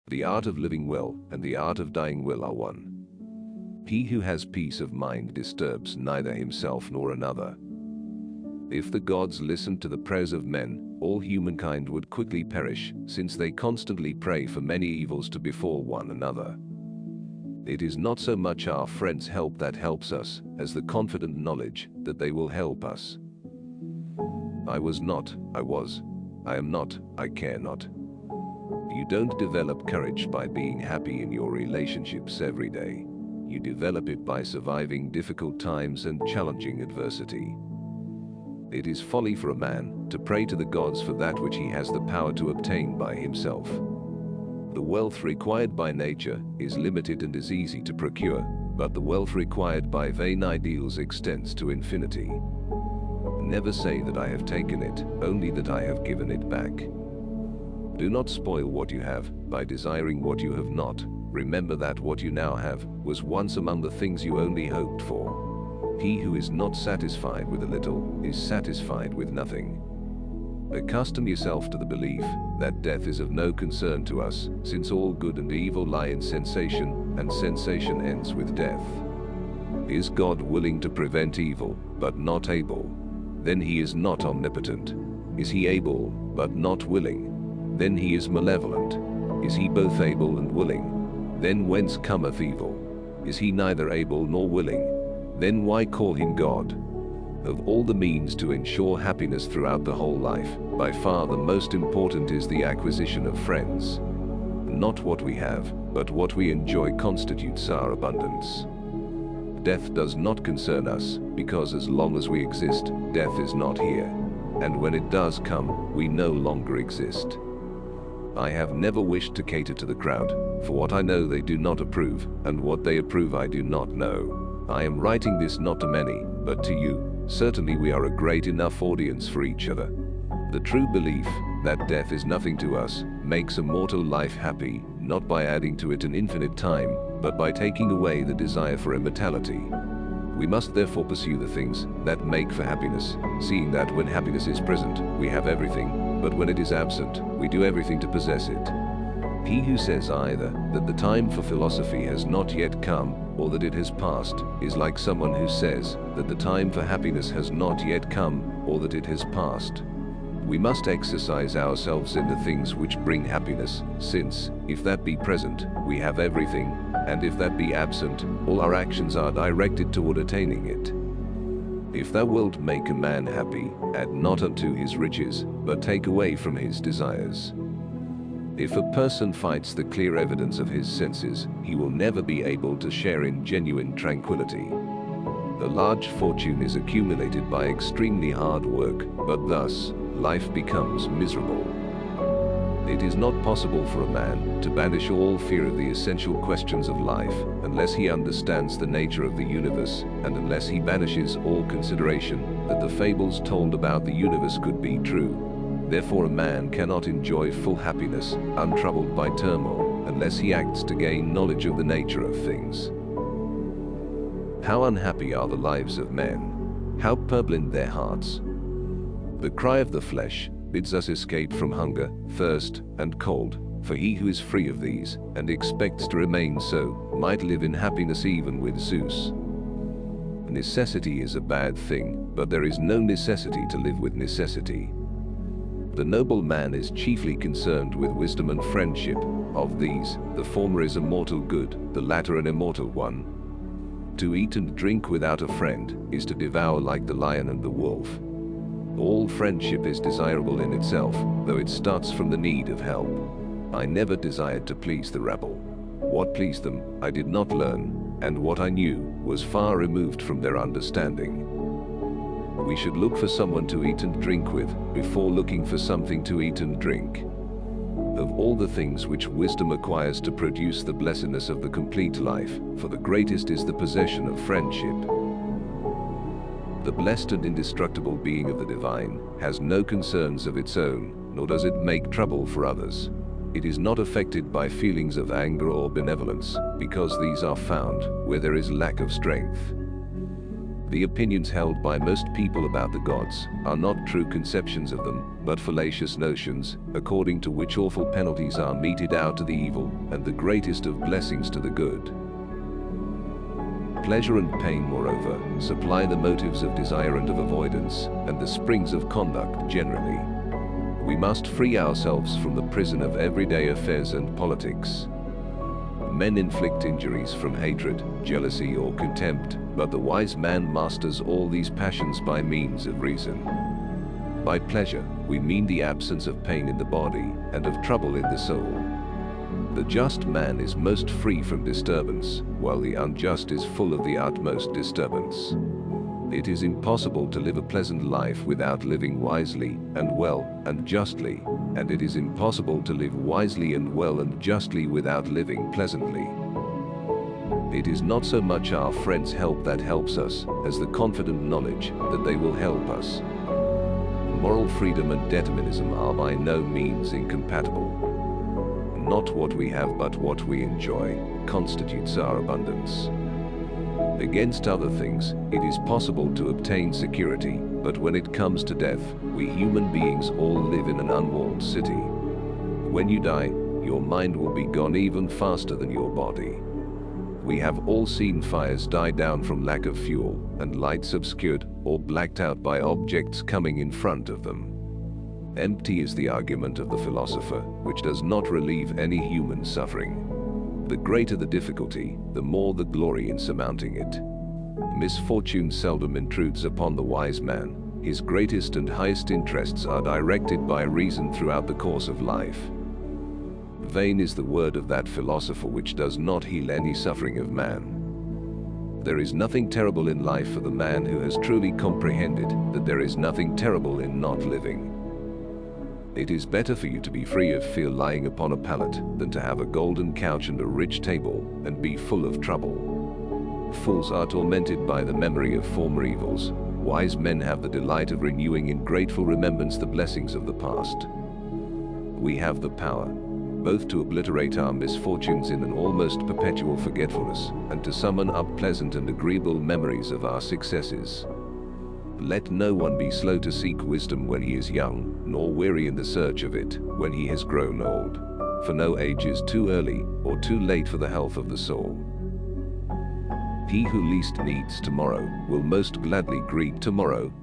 The art of living well and the art of dying well are one. He who has peace of mind disturbs neither himself nor another. If the gods listened to the prayers of men, all humankind would quickly perish, since they constantly pray for many evils to befall one another. It is not so much our friends' help that helps us, as the confident knowledge that they will help us. I was not, I was. I am not, I care not. You don't develop courage by being happy in your relationships every day. You develop it by surviving difficult times and challenging adversity. It is folly for a man to pray to the gods for that which he has the power to obtain by himself. The wealth required by nature is limited and is easy to procure, but the wealth required by vain ideals extends to infinity. Never say that I have taken it, only that I have given it back. Do not spoil what you have by desiring what you have not. Remember that what you now have was once among the things you only hoped for. He who is not satisfied with a little is satisfied with nothing. Accustom yourself to the belief that death is of no concern to us, since all good and evil lie in sensation, and sensation ends with death. Is God willing to prevent evil, but not able? Then he is not omnipotent. Is he able, but not willing? Then he is malevolent. Is he both able and willing? Then whence cometh evil? Is he neither able nor willing? Then why call him God? Of all the means to ensure happiness throughout the whole life, by far the most important is the acquisition of friends. Not what we have, but what we enjoy constitutes our abundance. Death does not concern us, because as long as we exist, death is not here. And when it does come, we no longer exist. I have never wished to cater to the crowd, for what I know they do not approve, and what they approve I do not know. I am writing this not to many, but to you. Certainly we are a great enough audience for each other. The true belief that death is nothing to us makes a mortal life happy, not by adding to it an infinite time, but by taking away the desire for immortality. We must therefore pursue the things that make for happiness, seeing that when happiness is present, we have everything, but when it is absent, we do everything to possess it. He who says either that the time for philosophy has not yet come, or that it has passed, is like someone who says that the time for happiness has not yet come, or that it has passed. We must exercise ourselves in the things which bring happiness, since, if that be present, we have everything, and if that be absent, all our actions are directed toward attaining it. If thou wilt make a man happy, add not unto his riches, but take away from his desires. If a person fights the clear evidence of his senses, he will never be able to share in genuine tranquility. The large fortune is accumulated by extremely hard work, but thus, life becomes miserable. It is not possible for a man to banish all fear of the essential questions of life, unless he understands the nature of the universe, and unless he banishes all consideration that the fables told about the universe could be true. Therefore a man cannot enjoy full happiness, untroubled by turmoil, unless he acts to gain knowledge of the nature of things. How unhappy are the lives of men! How purblind their hearts! The cry of the flesh bids us escape from hunger, thirst, and cold, for he who is free of these, and expects to remain so, might live in happiness even with Zeus. Necessity is a bad thing, but there is no necessity to live with necessity. The noble man is chiefly concerned with wisdom and friendship. Of these, the former is a mortal good, the latter an immortal one. To eat and drink without a friend is to devour like the lion and the wolf. All friendship is desirable in itself, though it starts from the need of help. I never desired to please the rabble. What pleased them, I did not learn, and what I knew was far removed from their understanding. We should look for someone to eat and drink with, before looking for something to eat and drink. Of all the things which wisdom acquires to produce the blessedness of the complete life, for the greatest is the possession of friendship. The blessed and indestructible being of the divine has no concerns of its own, nor does it make trouble for others. It is not affected by feelings of anger or benevolence, because these are found where there is lack of strength. The opinions held by most people about the gods are not true conceptions of them, but fallacious notions, according to which awful penalties are meted out to the evil, and the greatest of blessings to the good. Pleasure and pain, moreover, supply the motives of desire and of avoidance, and the springs of conduct generally. We must free ourselves from the prison of everyday affairs and politics. Men inflict injuries from hatred, jealousy, or contempt, but the wise man masters all these passions by means of reason. By pleasure, we mean the absence of pain in the body and of trouble in the soul. The just man is most free from disturbance, while the unjust is full of the utmost disturbance. It is impossible to live a pleasant life without living wisely and well and justly, and it is impossible to live wisely and well and justly without living pleasantly. It is not so much our friends' help that helps us, as the confident knowledge that they will help us. Moral freedom and determinism are by no means incompatible. Not what we have but what we enjoy constitutes our abundance. Against other things, it is possible to obtain security, but when it comes to death, we human beings all live in an unwalled city. When you die, your mind will be gone even faster than your body. We have all seen fires die down from lack of fuel, and lights obscured or blacked out by objects coming in front of them. Empty is the argument of the philosopher, which does not relieve any human suffering. The greater the difficulty, the more the glory in surmounting it. Misfortune seldom intrudes upon the wise man. His greatest and highest interests are directed by reason throughout the course of life. Vain is the word of that philosopher which does not heal any suffering of man. There is nothing terrible in life for the man who has truly comprehended that there is nothing terrible in not living. It is better for you to be free of fear lying upon a pallet than to have a golden couch and a rich table and be full of trouble. Fools are tormented by the memory of former evils. Wise men have the delight of renewing in grateful remembrance the blessings of the past. We have the power both to obliterate our misfortunes in an almost perpetual forgetfulness and to summon up pleasant and agreeable memories of our successes. Let no one be slow to seek wisdom when he is young, nor weary in the search of it when he has grown old. For no age is too early or too late for the health of the soul. He who least needs tomorrow will most gladly greet tomorrow